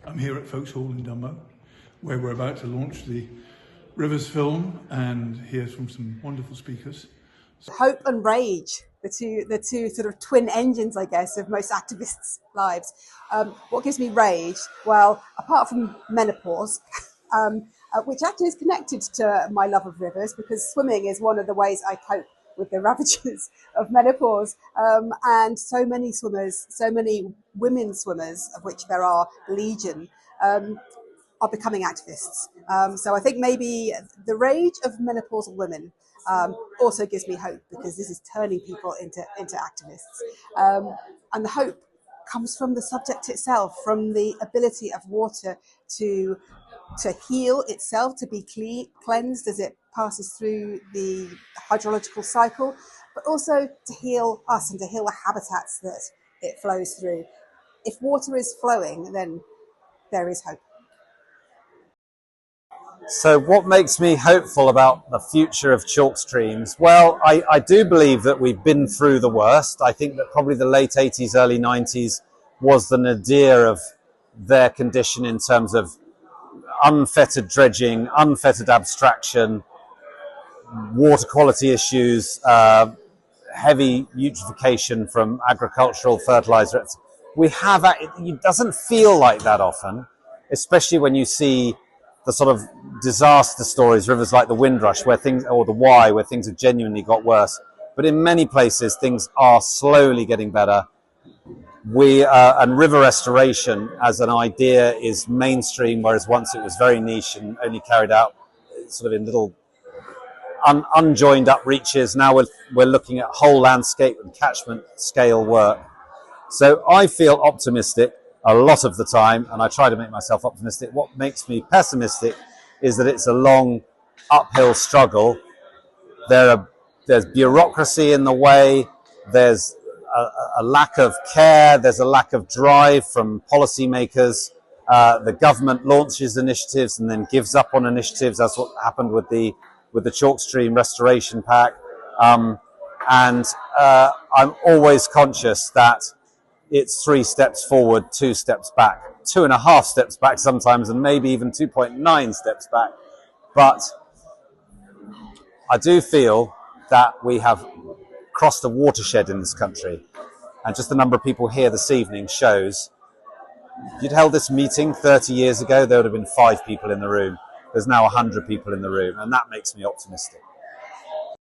I'm here at Foakes Hall in Dunmow, where we're about to launch the Rivers film and hear from some wonderful speakers. Hope and rage, the two sort of twin engines, I guess, of most activists' lives. What gives me rage? Well, apart from menopause, which actually is connected to my love of rivers, because swimming is one of the ways I cope with the ravages of menopause. And so many swimmers, so many women swimmers, of which there are legion, are becoming activists. So I think maybe the rage of menopausal women also gives me hope, because this is turning people into activists. And the hope comes from the subject itself, from the ability of water to heal itself, to be cleansed as it passes through the hydrological cycle, but also to heal us and to heal the habitats that it flows through. If water is flowing, then there is hope. So what makes me hopeful about the future of chalk streams? Well, I do believe that we've been through the worst. I think that probably the late 80s, early 90s was the nadir of their condition in terms of unfettered dredging, unfettered abstraction, water quality issues, heavy eutrophication from agricultural fertilizer. It doesn't feel like that often, especially when you see the sort of disaster stories, rivers like the Windrush, where things, or the Wye, where things have genuinely got worse. But in many places, things are slowly getting better. And river restoration as an idea is mainstream, whereas once it was very niche and only carried out sort of in little unjoined up reaches. Now we're looking at whole landscape and catchment scale work. So I feel optimistic a lot of the time, and I try to make myself optimistic. What makes me pessimistic is that it's a long uphill struggle. There's bureaucracy in the way, there's a lack of care, there's a lack of drive from policymakers. The government launches initiatives and then gives up on initiatives. That's what happened with the Chalk Stream Restoration Pack. I'm always conscious that it's 3 steps forward, 2 steps back, 2.5 steps back sometimes, and maybe even 2.9 steps back. But I do feel that we have crossed a watershed in this country. And just the number of people here this evening shows, if you'd held this meeting 30 years ago, there would have been 5 people in the room. There's now 100 people in the room, and that makes me optimistic.